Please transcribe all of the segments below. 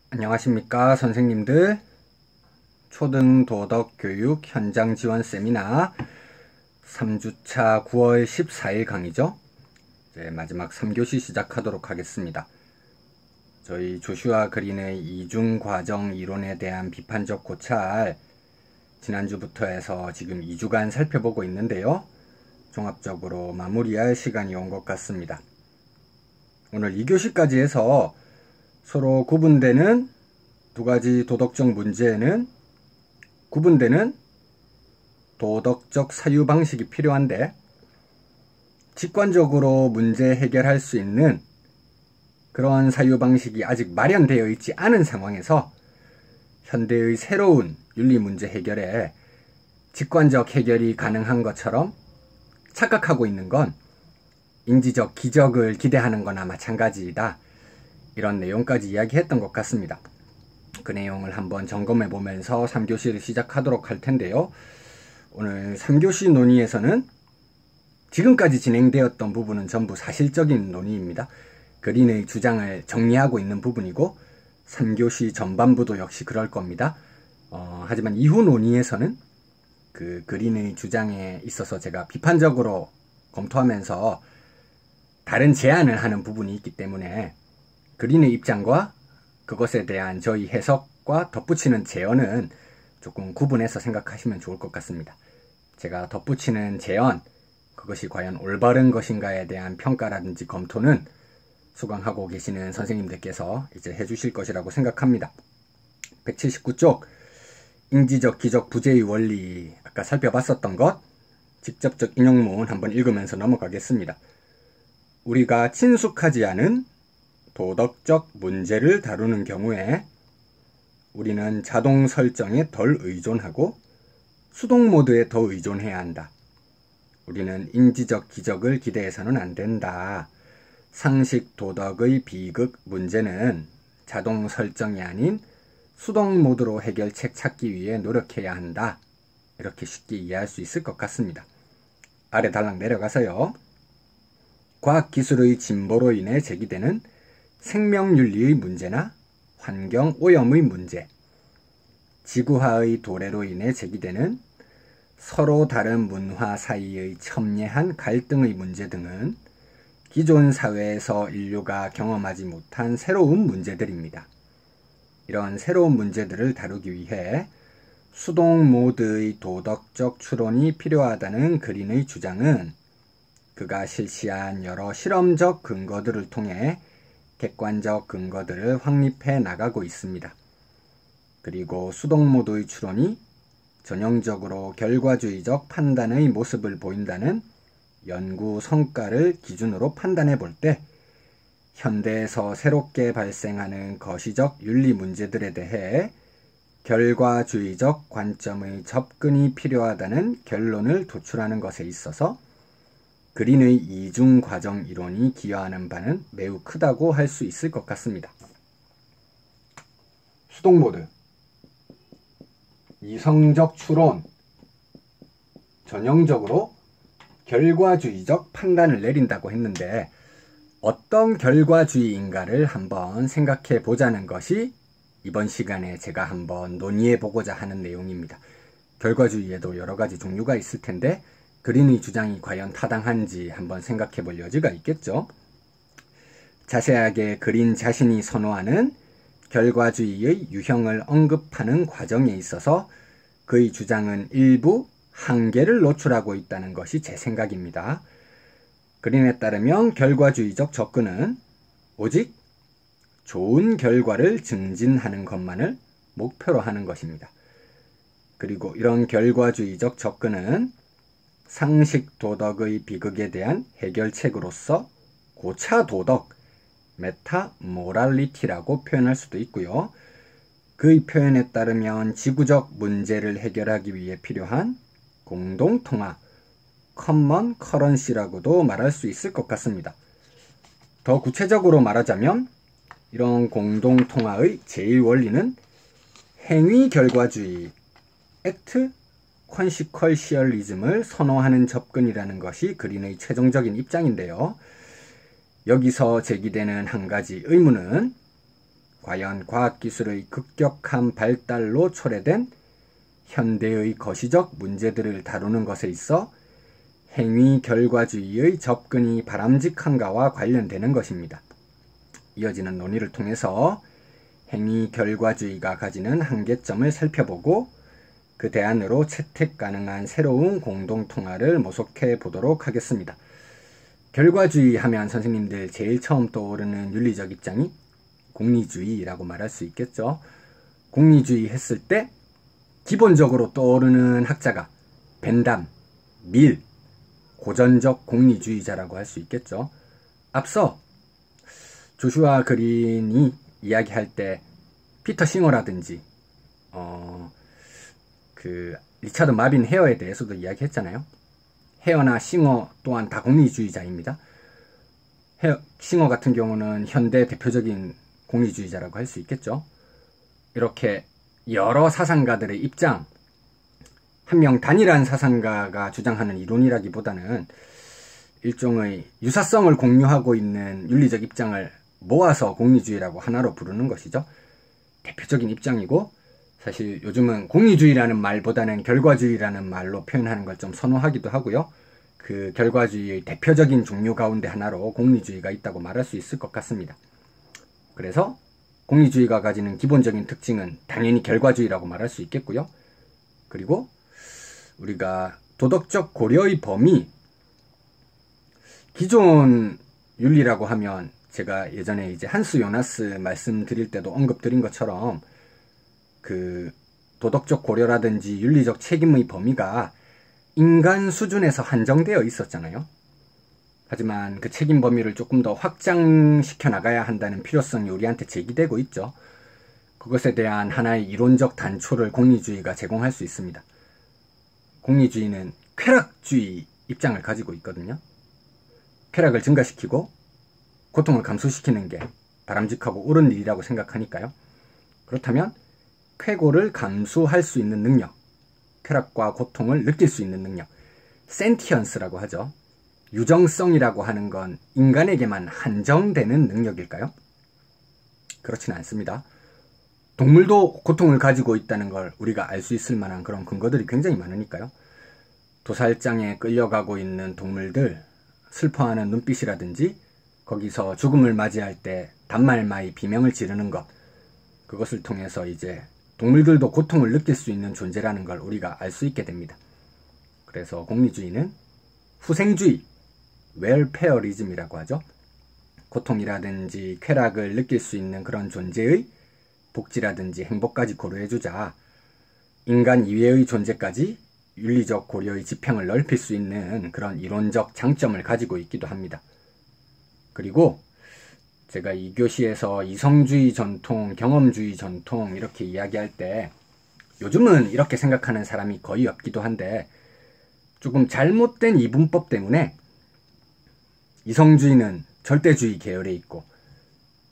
안녕하십니까 선생님들. 초등도덕교육 현장 지원 세미나 3주차 9월 14일 강의죠. 이제 마지막 3교시 시작하도록 하겠습니다. 저희 조슈아 그린의 이중과정 이론에 대한 비판적 고찰 지난주부터 해서 지금 2주간 살펴보고 있는데요. 종합적으로 마무리할 시간이 온 것 같습니다. 오늘 2교시까지 해서 서로 구분되는 두 가지 도덕적 문제에는 구분되는 도덕적 사유방식이 필요한데, 직관적으로 문제 해결할 수 있는 그런 사유방식이 아직 마련되어 있지 않은 상황에서 현대의 새로운 윤리문제 해결에 직관적 해결이 가능한 것처럼 착각하고 있는 건 인지적 기적을 기대하는 거나 마찬가지이다. 이런 내용까지 이야기했던 것 같습니다. 그 내용을 한번 점검해 보면서 3교시를 시작하도록 할 텐데요. 오늘 3교시 논의에서는 지금까지 진행되었던 부분은 전부 사실적인 논의입니다. 그린의 주장을 정리하고 있는 부분이고 3교시 전반부도 역시 그럴 겁니다. 하지만 이후 논의에서는 그 그린의 주장에 있어서 제가 비판적으로 검토하면서 다른 제안을 하는 부분이 있기 때문에 그린의 입장과 그것에 대한 저희 해석과 덧붙이는 제언은 조금 구분해서 생각하시면 좋을 것 같습니다. 제가 덧붙이는 제언, 그것이 과연 올바른 것인가에 대한 평가라든지 검토는 수강하고 계시는 선생님들께서 이제 해주실 것이라고 생각합니다. 179쪽 인지적 기적 부재의 원리, 아까 살펴봤었던 것 직접적 인용문 한번 읽으면서 넘어가겠습니다. 우리가 친숙하지 않은 도덕적 문제를 다루는 경우에 우리는 자동 설정에 덜 의존하고 수동 모드에 더 의존해야 한다. 우리는 인지적 기적을 기대해서는 안 된다. 상식 도덕의 비극 문제는 자동 설정이 아닌 수동 모드로 해결책 찾기 위해 노력해야 한다. 이렇게 쉽게 이해할 수 있을 것 같습니다. 아래 달랑 내려가서요. 과학기술의 진보로 인해 제기되는 생명윤리의 문제나 환경오염의 문제, 지구화의 도래로 인해 제기되는 서로 다른 문화 사이의 첨예한 갈등의 문제 등은 기존 사회에서 인류가 경험하지 못한 새로운 문제들입니다. 이런 새로운 문제들을 다루기 위해 수동 모드의 도덕적 추론이 필요하다는 그린의 주장은 그가 실시한 여러 실험적 근거들을 통해 객관적 근거들을 확립해 나가고 있습니다. 그리고 수동 모드의 추론이 전형적으로 결과주의적 판단의 모습을 보인다는 연구 성과를 기준으로 판단해 볼 때 현대에서 새롭게 발생하는 거시적 윤리 문제들에 대해 결과주의적 관점의 접근이 필요하다는 결론을 도출하는 것에 있어서 그린의 이중과정 이론이 기여하는 바는 매우 크다고 할 수 있을 것 같습니다. 수동모드, 이성적 추론, 전형적으로 결과주의적 판단을 내린다고 했는데 어떤 결과주의인가를 한번 생각해 보자는 것이 이번 시간에 제가 한번 논의해 보고자 하는 내용입니다. 결과주의에도 여러 가지 종류가 있을 텐데 그린의 주장이 과연 타당한지 한번 생각해 볼 여지가 있겠죠. 자세하게 그린 자신이 선호하는 결과주의의 유형을 언급하는 과정에 있어서 그의 주장은 일부 한계를 노출하고 있다는 것이 제 생각입니다. 그린에 따르면 결과주의적 접근은 오직 좋은 결과를 증진하는 것만을 목표로 하는 것입니다. 그리고 이런 결과주의적 접근은 상식 도덕의 비극에 대한 해결책으로서 고차 도덕, 메타 모랄리티라고 표현할 수도 있고요. 그의 표현에 따르면 지구적 문제를 해결하기 위해 필요한 공동통화, 커먼 커런시라고도 말할 수 있을 것 같습니다. 더 구체적으로 말하자면 이런 공동통화의 제1원리는 행위 결과주의, 액트 컨시퀄시얼리즘을 선호하는 접근이라는 것이 그린의 최종적인 입장인데요. 여기서 제기되는 한 가지 의문은 과연 과학기술의 급격한 발달로 초래된 현대의 거시적 문제들을 다루는 것에 있어 행위 결과주의의 접근이 바람직한가와 관련되는 것입니다. 이어지는 논의를 통해서 행위 결과주의가 가지는 한계점을 살펴보고 그 대안으로 채택 가능한 새로운 공동통화를 모색해 보도록 하겠습니다. 결과주의 하면 선생님들 제일 처음 떠오르는 윤리적 입장이 공리주의라고 말할 수 있겠죠. 공리주의 했을 때 기본적으로 떠오르는 학자가 벤담, 밀, 고전적 공리주의자라고 할 수 있겠죠. 앞서 조슈아 그린이 이야기할 때 피터 싱어라든지 리차드 마빈 헤어에 대해서도 이야기했잖아요. 헤어나 싱어 또한 다 공리주의자입니다. 싱어 같은 경우는 현대 대표적인 공리주의자라고 할 수 있겠죠. 이렇게 여러 사상가들의 입장, 한 명 단일한 사상가가 주장하는 이론이라기보다는 일종의 유사성을 공유하고 있는 윤리적 입장을 모아서 공리주의라고 하나로 부르는 것이죠. 대표적인 입장이고, 사실 요즘은 공리주의라는 말보다는 결과주의라는 말로 표현하는 걸 좀 선호하기도 하고요. 그 결과주의의 대표적인 종류 가운데 하나로 공리주의가 있다고 말할 수 있을 것 같습니다. 그래서 공리주의가 가지는 기본적인 특징은 당연히 결과주의라고 말할 수 있겠고요. 그리고 우리가 도덕적 고려의 범위, 기존 윤리라고 하면 제가 예전에 이제 한스 요나스 말씀드릴 때도 언급드린 것처럼 그 도덕적 고려라든지 윤리적 책임의 범위가 인간 수준에서 한정되어 있었잖아요. 하지만 그 책임 범위를 조금 더 확장시켜 나가야 한다는 필요성이 우리한테 제기되고 있죠. 그것에 대한 하나의 이론적 단초를 공리주의가 제공할 수 있습니다. 공리주의는 쾌락주의 입장을 가지고 있거든요. 쾌락을 증가시키고 고통을 감소시키는 게 바람직하고 옳은 일이라고 생각하니까요. 그렇다면 쾌고를 감수할 수 있는 능력, 쾌락과 고통을 느낄 수 있는 능력, 센티언스라고 하죠. 유정성이라고 하는 건 인간에게만 한정되는 능력일까요? 그렇지는 않습니다. 동물도 고통을 가지고 있다는 걸 우리가 알 수 있을 만한 그런 근거들이 굉장히 많으니까요. 도살장에 끌려가고 있는 동물들, 슬퍼하는 눈빛이라든지 거기서 죽음을 맞이할 때 단말마이 비명을 지르는 것, 그것을 통해서 이제 동물들도 고통을 느낄 수 있는 존재라는 걸 우리가 알 수 있게 됩니다. 그래서 공리주의는 후생주의, 웰페어리즘이라고 하죠. 고통이라든지 쾌락을 느낄 수 있는 그런 존재의 복지라든지 행복까지 고려해주자 인간 이외의 존재까지 윤리적 고려의 지평을 넓힐 수 있는 그런 이론적 장점을 가지고 있기도 합니다. 그리고 제가 2교시에서 이성주의 전통, 경험주의 전통 이렇게 이야기할 때 요즘은 이렇게 생각하는 사람이 거의 없기도 한데 조금 잘못된 이분법 때문에 이성주의는 절대주의 계열에 있고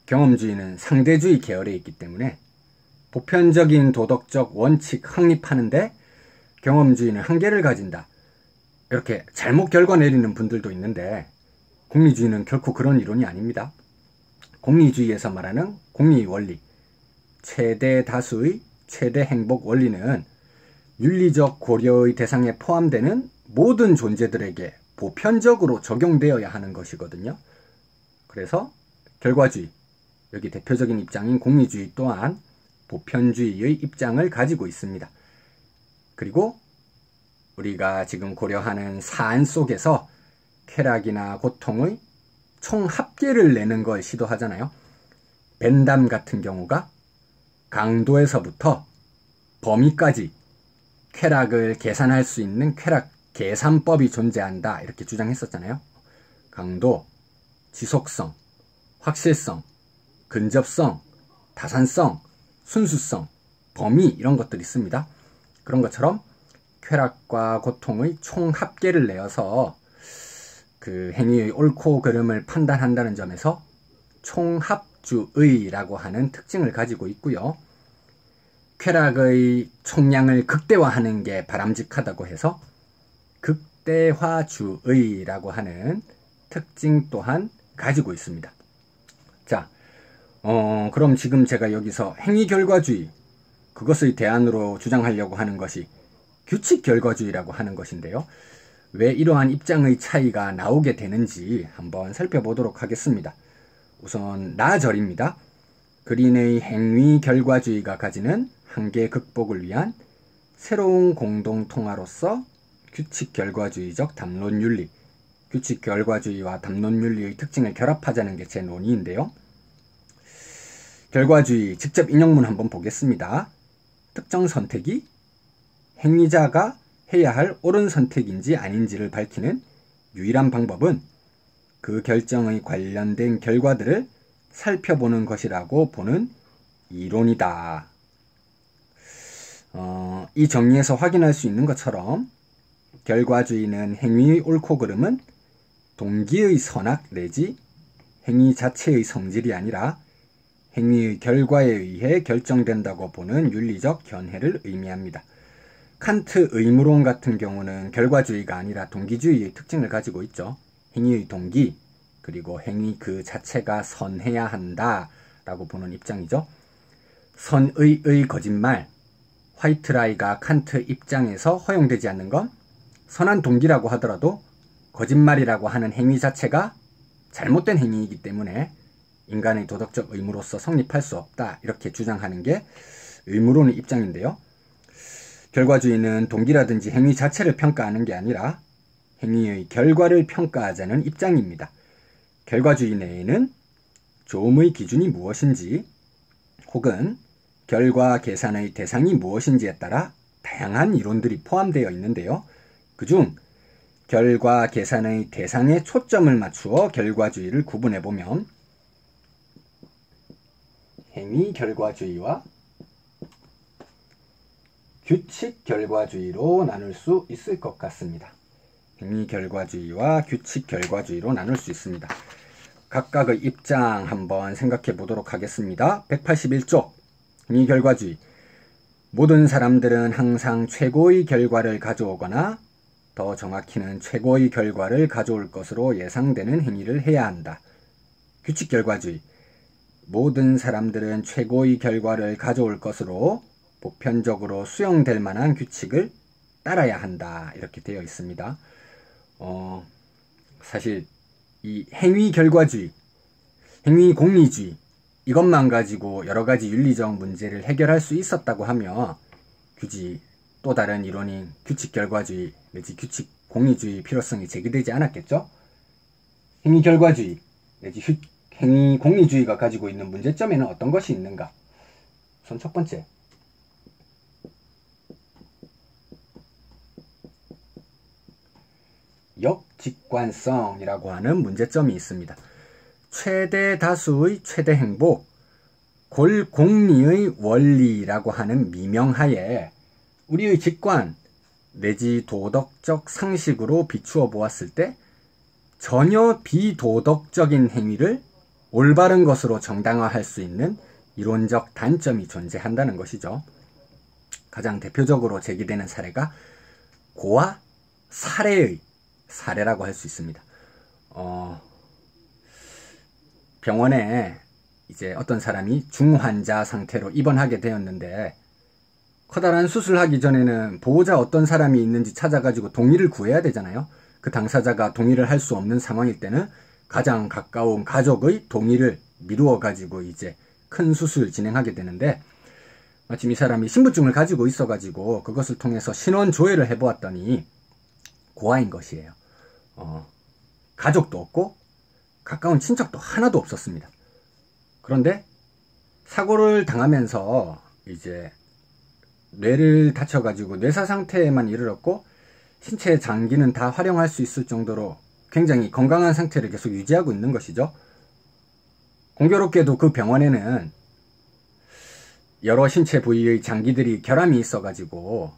경험주의는 상대주의 계열에 있기 때문에 보편적인 도덕적 원칙 확립하는데 경험주의는 한계를 가진다. 이렇게 잘못 결과 내리는 분들도 있는데 공리주의는 결코 그런 이론이 아닙니다. 공리주의에서 말하는 공리의 원리, 최대 다수의 최대 행복 원리는 윤리적 고려의 대상에 포함되는 모든 존재들에게 보편적으로 적용되어야 하는 것이거든요. 그래서 결과주의, 여기 대표적인 입장인 공리주의 또한 보편주의의 입장을 가지고 있습니다. 그리고 우리가 지금 고려하는 사안 속에서 쾌락이나 고통의 총합계를 내는 걸 시도하잖아요. 벤담 같은 경우가 강도에서부터 범위까지 쾌락을 계산할 수 있는 쾌락 계산법이 존재한다 이렇게 주장했었잖아요. 강도, 지속성, 확실성, 근접성, 다산성, 순수성, 범위 이런 것들이 있습니다. 그런 것처럼 쾌락과 고통의 총합계를 내어서 그 행위의 옳고 그름을 판단한다는 점에서 총합주의라고 하는 특징을 가지고 있고요. 쾌락의 총량을 극대화하는 게 바람직하다고 해서 극대화주의라고 하는 특징 또한 가지고 있습니다. 자, 그럼 지금 제가 여기서 행위결과주의, 그것을 대안으로 주장하려고 하는 것이 규칙결과주의라고 하는 것인데요. 왜 이러한 입장의 차이가 나오게 되는지 한번 살펴보도록 하겠습니다. 우선 나절입니다. 그린의 행위결과주의가 가지는 한계 극복을 위한 새로운 공동통화로서 규칙결과주의적 담론윤리, 규칙결과주의와 담론윤리의 특징을 결합하자는 게 제 논의인데요. 결과주의 직접 인용문 한번 보겠습니다. 특정 선택이 행위자가 해야 할 옳은 선택인지 아닌지를 밝히는 유일한 방법은 그 결정의 관련된 결과들을 살펴보는 것이라고 보는 이론이다. 이 정리에서 확인할 수 있는 것처럼 결과주의는 행위의 옳고 그름은 동기의 선악 내지 행위 자체의 성질이 아니라 행위의 결과에 의해 결정된다고 보는 윤리적 견해를 의미합니다. 칸트 의무론 같은 경우는 결과주의가 아니라 동기주의의 특징을 가지고 있죠. 행위의 동기, 그리고 행위 그 자체가 선해야 한다 라고 보는 입장이죠. 선의의 거짓말, 화이트라이가 칸트 입장에서 허용되지 않는 건 선한 동기라고 하더라도 거짓말이라고 하는 행위 자체가 잘못된 행위이기 때문에 인간의 도덕적 의무로서 성립할 수 없다, 이렇게 주장하는 게 의무론의 입장인데요. 결과주의는 동기라든지 행위 자체를 평가하는 게 아니라 행위의 결과를 평가하자는 입장입니다. 결과주의 내에는 조음의 기준이 무엇인지 혹은 결과 계산의 대상이 무엇인지에 따라 다양한 이론들이 포함되어 있는데요. 그중 결과 계산의 대상에 초점을 맞추어 결과주의를 구분해보면 행위 결과주의와 규칙 결과주의로 나눌 수 있을 것 같습니다. 행위 결과주의와 규칙 결과주의로 나눌 수 있습니다. 각각의 입장 한번 생각해 보도록 하겠습니다. 181쪽 행위 결과주의. 모든 사람들은 항상 최고의 결과를 가져오거나 더 정확히는 최고의 결과를 가져올 것으로 예상되는 행위를 해야 한다. 규칙 결과주의. 모든 사람들은 최고의 결과를 가져올 것으로 보편적으로 수용될 만한 규칙을 따라야 한다. 이렇게 되어 있습니다. 사실 이 행위 결과주의, 행위 공리주의 이것만 가지고 여러 가지 윤리적 문제를 해결할 수 있었다고 하면 굳이 또 다른 이론인 규칙 결과주의 내지 규칙 공리주의 필요성이 제기되지 않았겠죠? 행위 결과주의 내지 행위 공리주의가 가지고 있는 문제점에는 어떤 것이 있는가? 우선 첫 번째, 역직관성이라고 하는 문제점이 있습니다. 최대 다수의 최대 행복, 골공리의 원리라고 하는 미명하에 우리의 직관 내지 도덕적 상식으로 비추어 보았을 때 전혀 비도덕적인 행위를 올바른 것으로 정당화할 수 있는 이론적 단점이 존재한다는 것이죠. 가장 대표적으로 제기되는 사례가 고아 살해의 사례라고 할 수 있습니다. 병원에 이제 어떤 사람이 중환자 상태로 입원하게 되었는데 커다란 수술하기 전에는 보호자 어떤 사람이 있는지 찾아가지고 동의를 구해야 되잖아요. 그 당사자가 동의를 할 수 없는 상황일 때는 가장 가까운 가족의 동의를 미루어 가지고 이제 큰 수술을 진행하게 되는데 마침 이 사람이 신분증을 가지고 있어 가지고 그것을 통해서 신원 조회를 해보았더니 고아인 것이에요. 가족도 없고 가까운 친척도 하나도 없었습니다. 그런데 사고를 당하면서 이제 뇌를 다쳐가지고 뇌사 상태에만 이르렀고 신체 장기는 다 활용할 수 있을 정도로 굉장히 건강한 상태를 계속 유지하고 있는 것이죠. 공교롭게도 그 병원에는 여러 신체 부위의 장기들이 결함이 있어가지고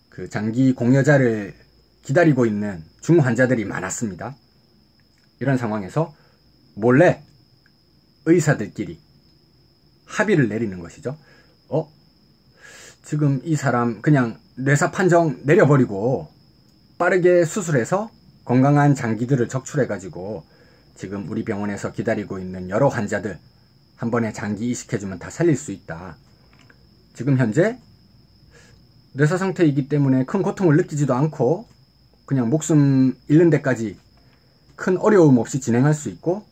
그 장기 공여자를 기다리고 있는 중환자들이 많았습니다. 이런 상황에서 몰래 의사들끼리 합의를 내리는 것이죠. 지금 이 사람 그냥 뇌사 판정 내려버리고 빠르게 수술해서 건강한 장기들을 적출해가지고 지금 우리 병원에서 기다리고 있는 여러 환자들 한 번에 장기 이식해주면 다 살릴 수 있다. 지금 현재 뇌사 상태이기 때문에 큰 고통을 느끼지도 않고 그냥 목숨 잃는 데까지 큰 어려움 없이 진행할 수 있고,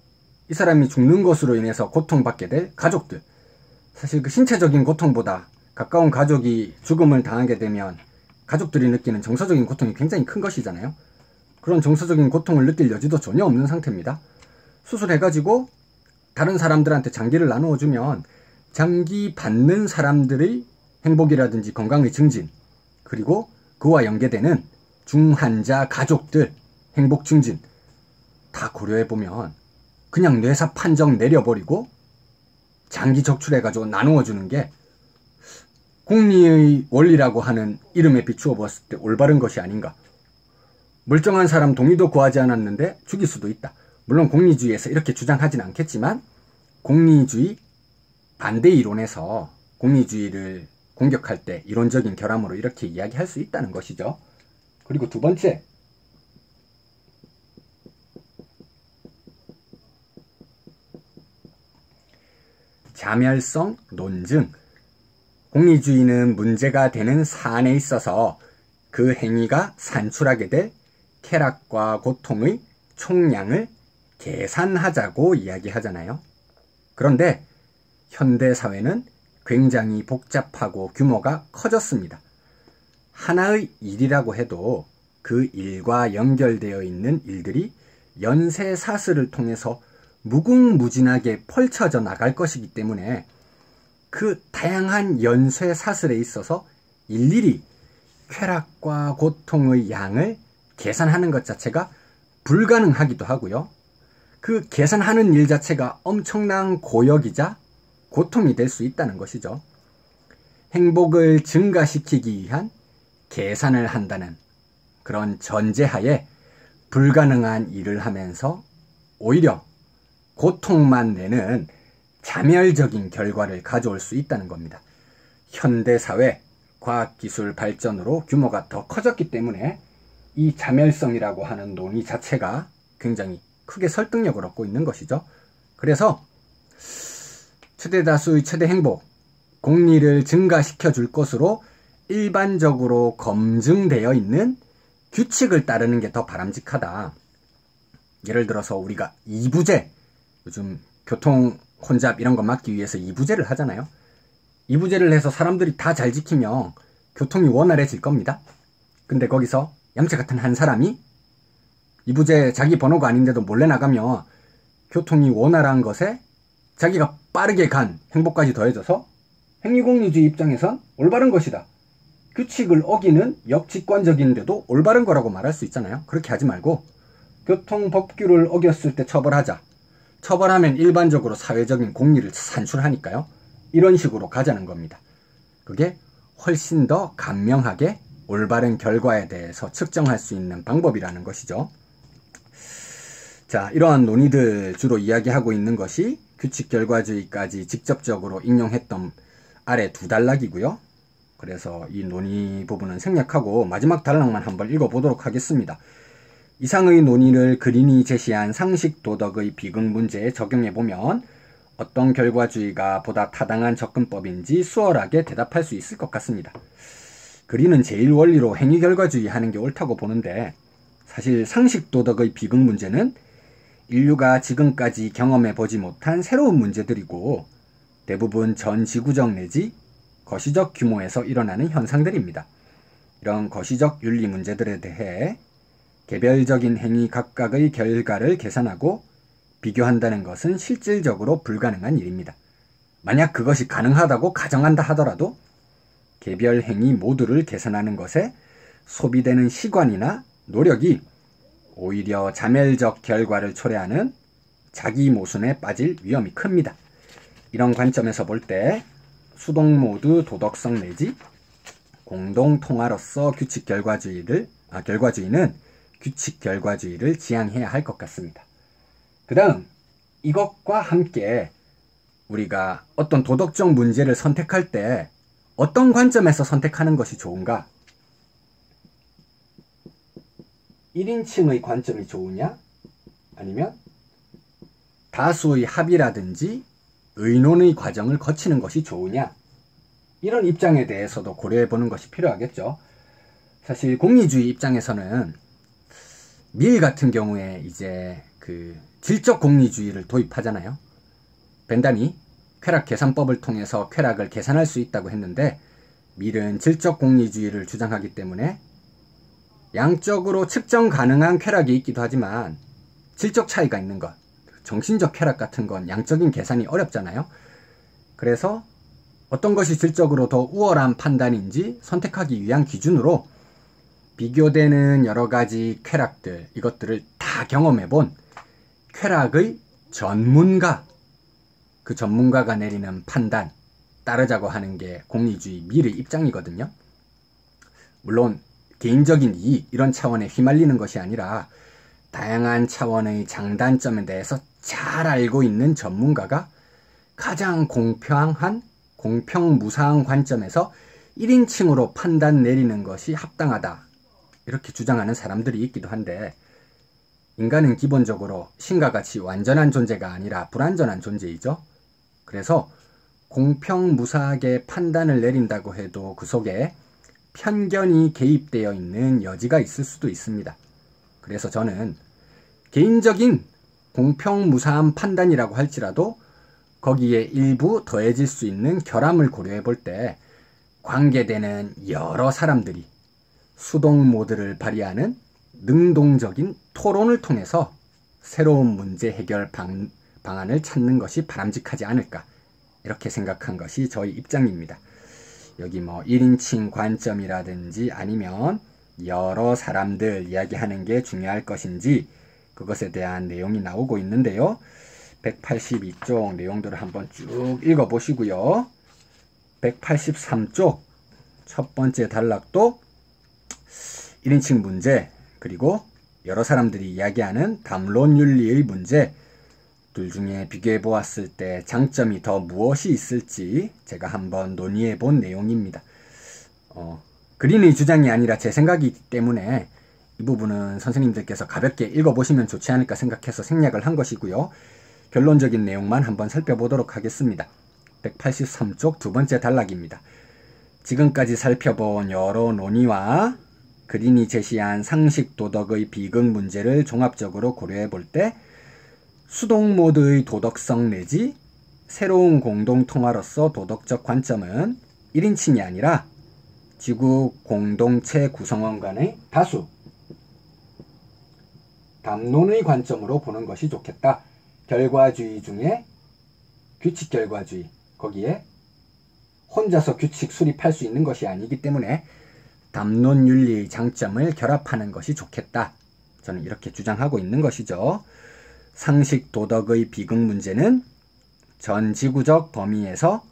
이 사람이 죽는 것으로 인해서 고통받게 될 가족들, 사실 그 신체적인 고통보다 가까운 가족이 죽음을 당하게 되면 가족들이 느끼는 정서적인 고통이 굉장히 큰 것이잖아요. 그런 정서적인 고통을 느낄 여지도 전혀 없는 상태입니다. 수술해가지고 다른 사람들한테 장기를 나누어주면 장기 받는 사람들의 행복이라든지 건강의 증진, 그리고 그와 연계되는 중환자 가족들 행복 증진 다 고려해보면 그냥 뇌사 판정 내려버리고 장기 적출해가지고 나누어주는 게 공리의 원리라고 하는 이름에 비추어 보았을 때 올바른 것이 아닌가. 멀쩡한 사람 동의도 구하지 않았는데 죽일 수도 있다. 물론 공리주의에서 이렇게 주장하진 않겠지만 공리주의 반대 이론에서 공리주의를 공격할 때 이론적인 결함으로 이렇게 이야기할 수 있다는 것이죠. 그리고 두 번째, 자멸성 논증. 공리주의는 문제가 되는 사안에 있어서 그 행위가 산출하게 될 쾌락과 고통의 총량을 계산하자고 이야기하잖아요. 그런데 현대사회는 굉장히 복잡하고 규모가 커졌습니다. 하나의 일이라고 해도 그 일과 연결되어 있는 일들이 연쇄사슬을 통해서 무궁무진하게 펼쳐져 나갈 것이기 때문에 그 다양한 연쇄사슬에 있어서 일일이 쾌락과 고통의 양을 계산하는 것 자체가 불가능하기도 하고요. 그 계산하는 일 자체가 엄청난 고역이자 고통이 될 수 있다는 것이죠. 행복을 증가시키기 위한 계산을 한다는 그런 전제하에 불가능한 일을 하면서 오히려 고통만 내는 자멸적인 결과를 가져올 수 있다는 겁니다. 현대사회 과학기술 발전으로 규모가 더 커졌기 때문에 이 자멸성이라고 하는 논의 자체가 굉장히 크게 설득력을 얻고 있는 것이죠. 그래서 최대 다수의 최대 행복, 공리를 증가시켜 줄 것으로 일반적으로 검증되어 있는 규칙을 따르는 게 더 바람직하다. 예를 들어서 우리가 이부제, 요즘 교통 혼잡 이런 거 막기 위해서 이부제를 하잖아요. 이부제를 해서 사람들이 다 잘 지키면 교통이 원활해질 겁니다. 근데 거기서 얌체 같은 한 사람이 이부제 자기 번호가 아닌데도 몰래 나가면 교통이 원활한 것에 자기가 빠르게 간 행복까지 더해져서 행위공리주의 입장에선 올바른 것이다. 규칙을 어기는 역직관적인데도 올바른 거라고 말할 수 있잖아요. 그렇게 하지 말고 교통법규를 어겼을 때 처벌하자. 처벌하면 일반적으로 사회적인 공리를 산출하니까요. 이런 식으로 가자는 겁니다. 그게 훨씬 더 간명하게 올바른 결과에 대해서 측정할 수 있는 방법이라는 것이죠. 자, 이러한 논의들 주로 이야기하고 있는 것이 규칙 결과주의까지 직접적으로 인용했던 아래 두 단락이고요. 그래서 이 논의 부분은 생략하고 마지막 단락만 한번 읽어보도록 하겠습니다. 이상의 논의를 그린이 제시한 상식 도덕의 비극 문제에 적용해보면 어떤 결과주의가 보다 타당한 접근법인지 수월하게 대답할 수 있을 것 같습니다. 그린은 제일 원리로 행위결과주의 하는 게 옳다고 보는데, 사실 상식 도덕의 비극 문제는 인류가 지금까지 경험해보지 못한 새로운 문제들이고 대부분 전 지구적 내지 거시적 규모에서 일어나는 현상들입니다. 이런 거시적 윤리 문제들에 대해 개별적인 행위 각각의 결과를 계산하고 비교한다는 것은 실질적으로 불가능한 일입니다. 만약 그것이 가능하다고 가정한다 하더라도 개별 행위 모두를 계산하는 것에 소비되는 시간이나 노력이 오히려 자멸적 결과를 초래하는 자기 모순에 빠질 위험이 큽니다. 이런 관점에서 볼 때 수동 모드 도덕성 내지 공동 통화로서 결과주의는 규칙 결과주의를 지향해야 할 것 같습니다. 그 다음, 이것과 함께 우리가 어떤 도덕적 문제를 선택할 때 어떤 관점에서 선택하는 것이 좋은가? 1인칭의 관점이 좋으냐? 아니면 다수의 합의라든지 의논의 과정을 거치는 것이 좋으냐? 이런 입장에 대해서도 고려해 보는 것이 필요하겠죠. 사실 공리주의 입장에서는 밀 같은 경우에 이제 그 질적 공리주의를 도입하잖아요. 벤담이 쾌락 계산법을 통해서 쾌락을 계산할 수 있다고 했는데 밀은 질적 공리주의를 주장하기 때문에 양적으로 측정 가능한 쾌락이 있기도 하지만 질적 차이가 있는 것, 정신적 쾌락 같은 건 양적인 계산이 어렵잖아요. 그래서 어떤 것이 질적으로 더 우월한 판단인지 선택하기 위한 기준으로 비교되는 여러 가지 쾌락들, 이것들을 다 경험해본 쾌락의 전문가, 그 전문가가 내리는 판단, 따르자고 하는 게 공리주의 밀의 입장이거든요. 물론 개인적인 이익 이런 차원에 휘말리는 것이 아니라 다양한 차원의 장단점에 대해서 잘 알고 있는 전문가가 가장 공평한, 공평무사한 관점에서 1인칭으로 판단 내리는 것이 합당하다, 이렇게 주장하는 사람들이 있기도 한데, 인간은 기본적으로 신과 같이 완전한 존재가 아니라 불완전한 존재이죠. 그래서 공평무사하게 판단을 내린다고 해도 그 속에 편견이 개입되어 있는 여지가 있을 수도 있습니다. 그래서 저는 개인적인 공평무사한 판단이라고 할지라도 거기에 일부 더해질 수 있는 결함을 고려해 볼 때 관계되는 여러 사람들이 수동 모드를 발휘하는 능동적인 토론을 통해서 새로운 문제 해결 방안을 찾는 것이 바람직하지 않을까, 이렇게 생각한 것이 저희 입장입니다. 여기 뭐 1인칭 관점이라든지 아니면 여러 사람들 이야기하는 게 중요할 것인지 그것에 대한 내용이 나오고 있는데요. 182쪽 내용들을 한번 쭉 읽어보시고요. 183쪽 첫 번째 단락도 1인칭 문제, 그리고 여러 사람들이 이야기하는 담론윤리의 문제, 둘 중에 비교해 보았을 때 장점이 더 무엇이 있을지 제가 한번 논의해 본 내용입니다. 그린의 주장이 아니라 제 생각이기 때문에 이 부분은 선생님들께서 가볍게 읽어보시면 좋지 않을까 생각해서 생략을 한 것이고요. 결론적인 내용만 한번 살펴보도록 하겠습니다. 183쪽 두 번째 단락입니다. 지금까지 살펴본 여러 논의와 그린이 제시한 상식 도덕의 비극 문제를 종합적으로 고려해 볼 때 수동 모드의 도덕성 내지 새로운 공동통화로서 도덕적 관점은 1인칭이 아니라 지구 공동체 구성원 간의 다수, 담론의 관점으로 보는 것이 좋겠다. 결과주의 중에 규칙 결과주의, 거기에 혼자서 규칙 수립할 수 있는 것이 아니기 때문에 담론윤리의 장점을 결합하는 것이 좋겠다. 저는 이렇게 주장하고 있는 것이죠. 상식 도덕의 비극 문제는 전 지구적 범위에서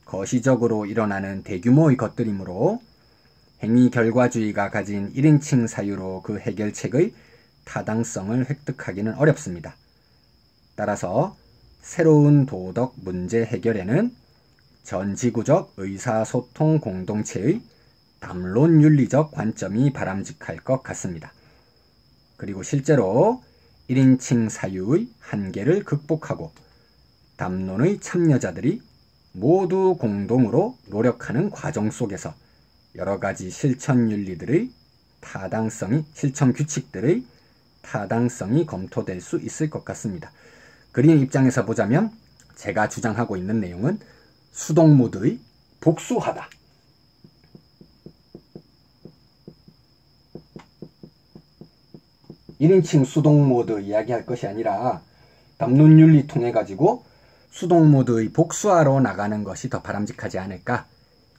거시적으로 일어나는 대규모의 것들이므로 행위 결과주의가 가진 1인칭 사유로 그 해결책의 타당성을 획득하기는 어렵습니다. 따라서 새로운 도덕 문제 해결에는 전 지구적 의사소통 공동체의 담론윤리적 관점이 바람직할 것 같습니다. 그리고 실제로 1인칭 사유의 한계를 극복하고 담론의 참여자들이 모두 공동으로 노력하는 과정 속에서 여러 가지 실천 윤리들의 타당성이, 실천 규칙들의 타당성이 검토될 수 있을 것 같습니다. 그린 입장에서 보자면 제가 주장하고 있는 내용은 수동 모드의 복수하다. (1인칭) 수동 모드 이야기할 것이 아니라 담론윤리 통해 가지고 수동 모드의 복수하러 나가는 것이 더 바람직하지 않을까,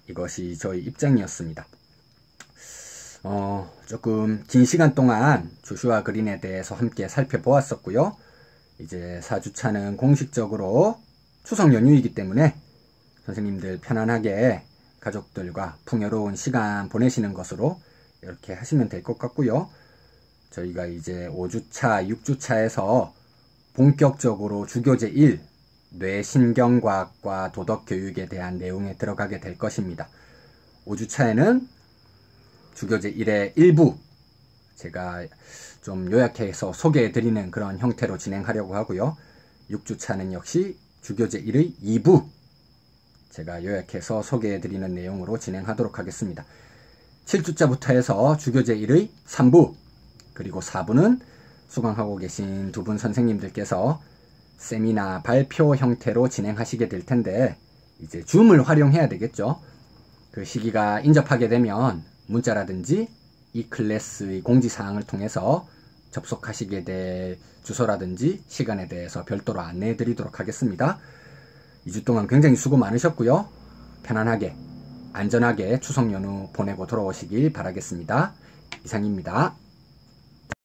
이것이 저희 입장이었습니다. 조금 긴 시간 동안 조슈아 그린에 대해서 함께 살펴보았었고요. 이제 4주차는 공식적으로 추석 연휴이기 때문에 선생님들 편안하게 가족들과 풍요로운 시간 보내시는 것으로 이렇게 하시면 될 것 같고요. 저희가 이제 5주차, 6주차에서 본격적으로 주교제 1, 뇌신경과학과 도덕교육에 대한 내용에 들어가게 될 것입니다. 5주차에는 주교제 1의 일부 제가 좀 요약해서 소개해드리는 그런 형태로 진행하려고 하고요. 6주차는 역시 주교제 1의 2부 제가 요약해서 소개해드리는 내용으로 진행하도록 하겠습니다. 7주짜부터 해서 주교제 1의 3부 그리고 4부는 수강하고 계신 두 분 선생님들께서 세미나 발표 형태로 진행하시게 될 텐데 이제 줌을 활용해야 되겠죠. 그 시기가 인접하게 되면 문자라든지 이 클래스의 공지사항을 통해서 접속하시게 될 주소라든지 시간에 대해서 별도로 안내해 드리도록 하겠습니다. 2주 동안 굉장히 수고 많으셨고요. 편안하게 안전하게 추석 연휴 보내고 돌아오시길 바라겠습니다. 이상입니다.